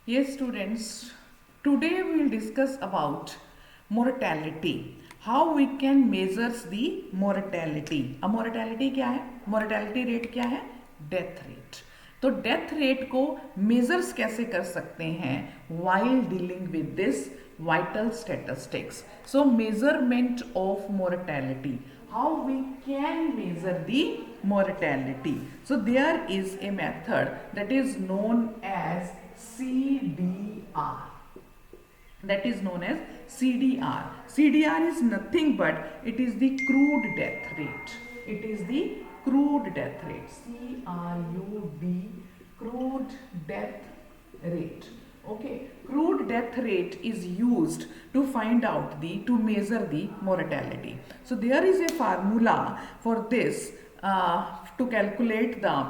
Yes, students, today we will discuss about mortality. How we can measure the mortality. अब mortality क्या है? Mortality rate क्या है? Death rate. तो death rate को measures कैसे कर सकते हैं while dealing with this vital statistics. So measurement of mortality. How we can measure the mortality. So there is a method that is known as CDR. That is known as CDR. CDR is nothing but it is the crude death rate. It is the crude death rate. CRUD, crude death rate. Okay, crude death rate is used to find out to measure the mortality. So there is a formula for this to calculate the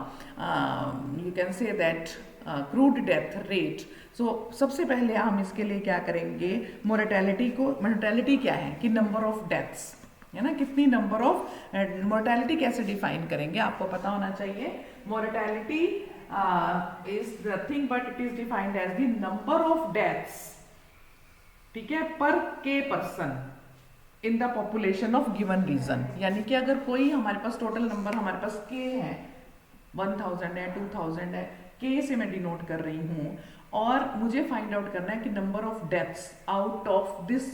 you can say that crude death rate. So सबसे पहले हम इसके लिए क्या करेंगे, mortality को, mortality क्या है कि नंबर ऑफ डेथ्स है ना, कितनी नंबर ऑफ, मोर्टेलिटी कैसे डिफाइन करेंगे आपको पता होना चाहिए. Mortality is nothing but it is defined as the number of deaths, ठीक है, पर के person in the population of given region. यानी कि अगर कोई हमारे पास टोटल नंबर हमारे पास के है, 1000 है, 2000 है, के से मैं डिनोट कर रही हूँ, और मुझे फाइंड आउट करना है कि number of deaths out of this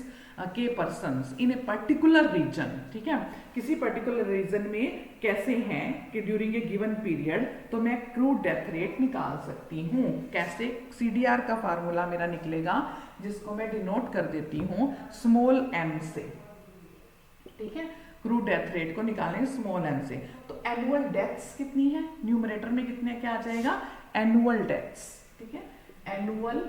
k persons in a particular region. ठीक है, किसी पर्टिकुलर रीजन में कैसे हैं कि ड्यूरिंग ए गिवन पीरियड, तो मैं क्रूड डेथ रेट निकाल सकती हूँ. कैसे? सीडीआर का फार्मूला मेरा निकलेगा जिसको मैं डिनोट कर देती हूँ स्मॉल एम से. ठीक है, क्रूड डेथ रेट को निकालें स्मॉल एन से. तो एनुअल डेथ्स कितनी है, न्यूमरेटर में कितने क्या आ जाएगा, एनुअल डेथ्स. ठीक है, एनुअल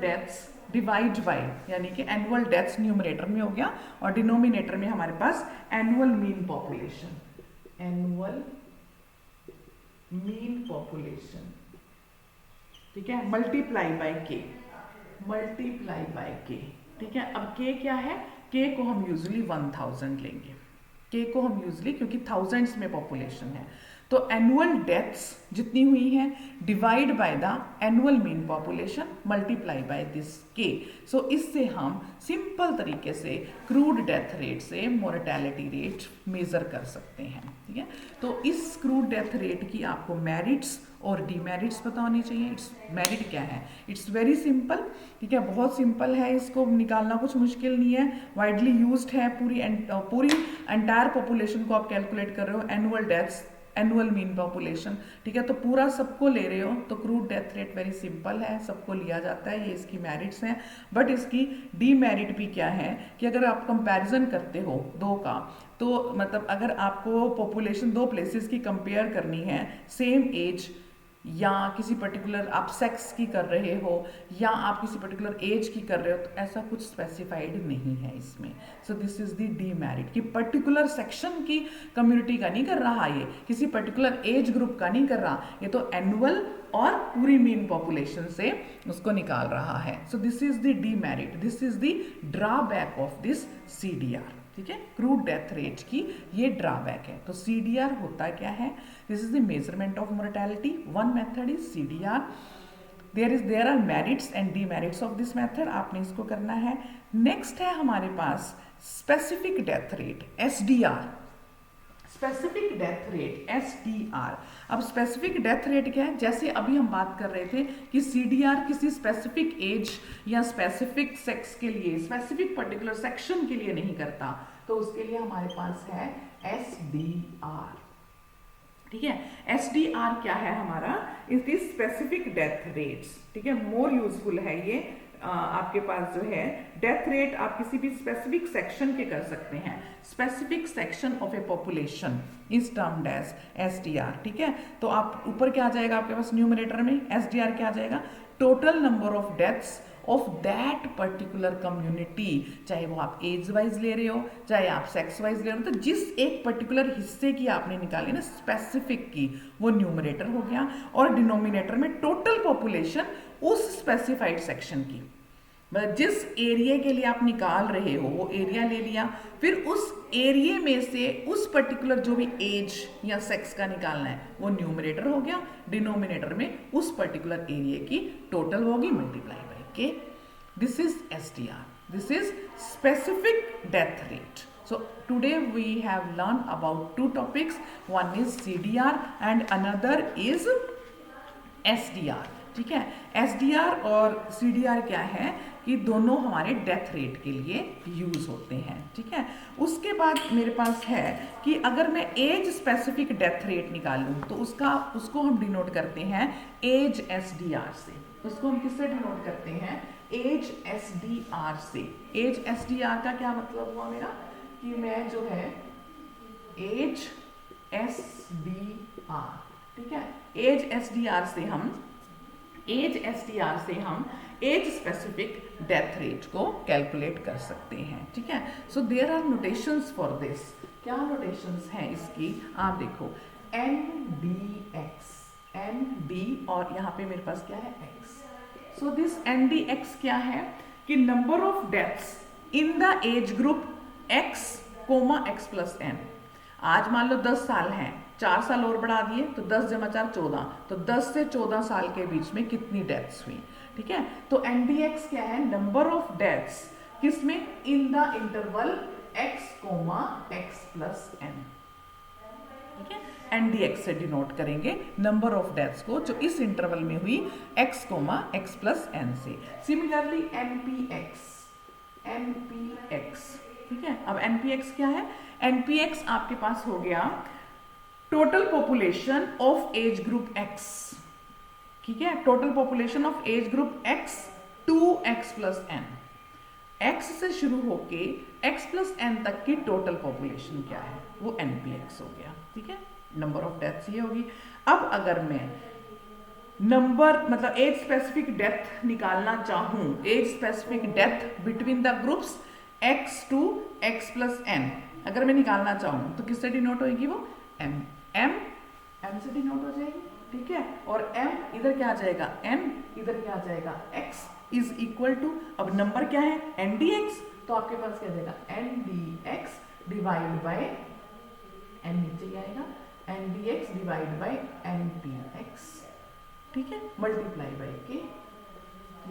डेथ्स डिवाइड बाय, यानी कि एनुअल डेथ्स न्यूमरेटर में हो गया और डिनोमिनेटर में हमारे पास annual mean population. Annual mean population, ठीक है, multiply by k, multiply by के. ठीक है, अब के क्या है, के को हम यूजुअली 1000 लेंगे. के को हम यूजुअली, क्योंकि थाउजेंड्स में पॉपुलेशन है, तो एनुअल डेथ्स जितनी हुई हैं divide by the annual mean population multiply by this के. सो इससे हम सिंपल तरीके से क्रूड डेथ रेट से मोर्टेलिटी रेट मेजर कर सकते हैं. ठीक है, तो इस क्रूड डेथ रेट की आपको मेरिट्स और डीमेरिट्स पता होनी चाहिए. इट्स मेरिट क्या है, इट्स वेरी सिंपल. ठीक है, बहुत सिंपल है, इसको निकालना कुछ मुश्किल नहीं है, वाइडली यूज्ड है. पूरी एंटायर पॉपुलेशन को आप कैलकुलेट कर रहे हो, annual deaths, annual mean population. ठीक है, तो पूरा सबको ले रहे हो, तो crude death rate very simple है, सबको लिया जाता है. ये इसकी मेरिट्स हैं. बट इसकी डीमेरिट भी क्या है कि अगर आप कंपैरिजन करते हो दो का, तो मतलब अगर आपको पॉपुलेशन दो प्लेसेस की कंपेयर करनी है, सेम एज, या किसी पर्टिकुलर आप सेक्स की कर रहे हो, या आप किसी पर्टिकुलर एज की कर रहे हो, तो ऐसा कुछ स्पेसिफाइड नहीं है इसमें. सो दिस इज द डीमेरिट कि पर्टिकुलर सेक्शन की कम्युनिटी का नहीं कर रहा, ये किसी पर्टिकुलर एज ग्रुप का नहीं कर रहा, ये तो एनुअल और पूरी मीन पॉपुलेशन से उसको निकाल रहा है. So this is the demerit, this is the drawback of this CDR. ठीक है, क्रूड डेथ रेट की ये ड्रॉबैक है. तो सीडीआर होता क्या है, this is the measurement of mortality. One method is CDR. There are merits and demerits of this method. आपने इसको करना है. नेक्स्ट है हमारे पास specific death rate, SDR. Specific death rate, SDR. अब स्पेसिफिक डेथ रेट क्या है, जैसे अभी हम बात कर रहे थे कि सीडीआर किसी स्पेसिफिक एज या स्पेसिफिक सेक्स के लिए, स्पेसिफिक पर्टिकुलर सेक्शन के लिए नहीं करता, तो उसके लिए हमारे पास है एसडीआर. ठीक है, एसडीआर क्या है हमारा, it is specific death rates. ठीक है, मोर यूजफुल है ये. आपके पास जो है डेथ रेट आप किसी भी स्पेसिफिक सेक्शन के कर सकते हैं. Specific section of a population is termed as SDR. ठीक है, तो आप ऊपर क्या आ जाएगा आपके पास न्यूमरेटर में, एसडीआर क्या आ जाएगा, total number of deaths of that particular community. चाहे वो आप एज वाइज ले रहे हो, चाहे आप सेक्स वाइज ले रहे हो, तो जिस एक पर्टिकुलर हिस्से की आपने निकाली ना स्पेसिफिक की, वो न्यूमरेटर हो गया, और डिनोमिनेटर में टोटल पॉपुलेशन उस स्पेसिफाइड सेक्शन की. मतलब जिस एरिया के लिए आप निकाल रहे हो वो एरिया ले लिया, फिर उस एरिया में से उस पर्टिकुलर जो भी एज या सेक्स का निकालना है वो न्यूमरेटर हो गया, डिनोमिनेटर में उस पर्टिकुलर एरिया की टोटल होगी मल्टीप्लाई बाय के। This is SDR, this is specific death rate. So today we have learned about two topics, one is CDR and another is SDR। ठीक है, SDR और CDR क्या है कि दोनों हमारे डेथ रेट के लिए यूज होते हैं। ठीक है, उसके बाद मेरे पास है कि अगर मैं एज स्पेसिफिक डेथ रेट निकालूं तो उसको हम डिनोट करते हैं एज SDR से। उसको हम किससे डिनोट करते हैं? एज SDR से। एज SDR का क्या मतलब हुआ मेरा कि मैं जो है एज SDR, ठीक है, एज SDR से हम एज स्पेसिफिक डेथ रेट को कैलकुलेट कर सकते हैं। ठीक है, so there are notations for this. क्या नोटेशंस हैं इसकी? आप देखो NDX, ND और यहाँ पे मेरे पास क्या है X। सो दिस NDX क्या है कि number of deaths in the age group X, X plus N। आज मान लो 10 साल हैं, 4 साल और बढ़ा दिए तो 10 जमा 4 14, तो 10 से 14 साल के बीच में कितनी डेथ्स हुई। ठीक है, तो NDX क्या है? नंबर ऑफ डेथ्स किसमें? In the interval X, X plus N। ठीक है, NDX से डिनोट करेंगे नंबर ऑफ डेथ्स को जो इस इंटरवल में हुई X, X प्लस N से। सिमिलरली NPX, ठीक है, अब NPX क्या है? NPX आपके पास हो गया total population of age group X। ठीक है, total population of age group X to X plus N। X से शुरू होके X प्लस N तक की टोटल पॉपुलेशन क्या है? वो NPX हो गया। ठीक है, नंबर ऑफ डेथ्स ये होगी। अब अगर मैं नंबर मतलब एज स्पेसिफिक डेथ निकालना चाहूं, age specific death between the groups X to X plus N अगर मैं निकालना चाहूं तो किससे डिनोट होगी? वो M से डिनोट हो जाएगी। ठीक है, और M इधर क्या आ जाएगा? N इधर क्या आ जाएगा? X इज इक्वल टू, अब नंबर क्या है? NDX, तो आपके पास क्या जाएगा? NDX डिवाइड बाय N नीचे आएगा, NDX डिवाइड बाय NPX। ठीक है, मल्टीप्लाई बाय के।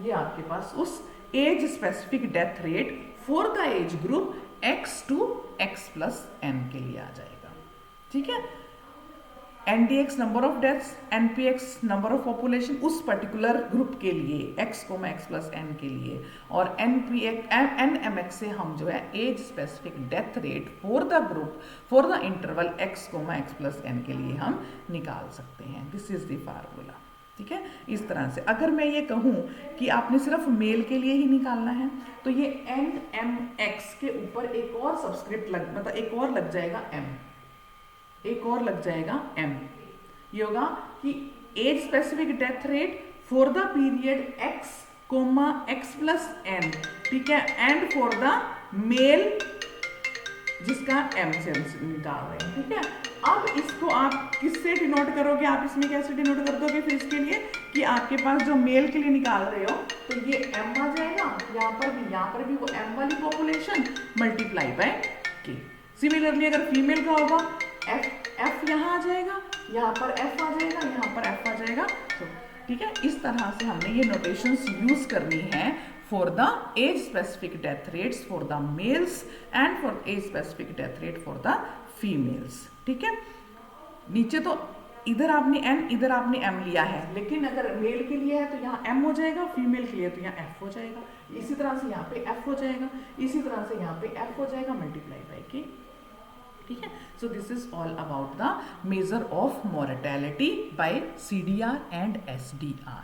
ये आपके पास उस age specific death rate for the age group X to X plus N के लिए आ जाएगा। ठीक है, NDX number of deaths, NPX number of population उस पर्टिकुलर ग्रुप के लिए X, X प्लस N के लिए, और NMX से हम जो है age specific death rate for the group for the interval X, X plus N के लिए हम निकाल सकते हैं। This is the formula. ठीक है, इस तरह से अगर मैं ये कहूँ कि आपने सिर्फ मेल के लिए ही निकालना है तो ये NMX के ऊपर एक और सब्सक्रिप्ट मतलब एक और लग जाएगा M, एक और लग जाएगा M। ये होगा कि age specific death rate for the period X, X plus N। ठीक है, एंड फॉर द मेल जिसका M से हम निकाल रहे हैं। ठीक है, अब इसको आप किससे डिनोट करोगे? आप इसमें कैसे डिनोट कर दोगे फिर इसके लिए कि आपके पास जो मेल के लिए निकाल रहे हो तो ये M आ जाएगा, यहाँ पर भी वो M वाली पॉपुलेशन मल्टीप्लाई बाय के। सिमिलरली अगर फीमेल का होगा F यहाँ आ जाएगा, यहाँ पर F आ जाएगा, यहाँ पर F आ जाएगा। तो ठीक है, इस तरह से हमने ये नोटेशंस यूज करनी है for the age specific death rates for the males and for age specific death rate for the females। ठीक है, नीचे तो इधर आपने N इधर आपने M लिया है, लेकिन अगर मेल के लिए है तो यहाँ M हो जाएगा, फीमेल के लिए तो यहाँ F हो जाएगा, इसी तरह से यहाँ पे F हो जाएगा, इसी तरह से यहाँ पे F हो जाएगा मल्टीप्लाई बाय के। ठीक है, so this is all about the measure of mortality by CDR and SDR।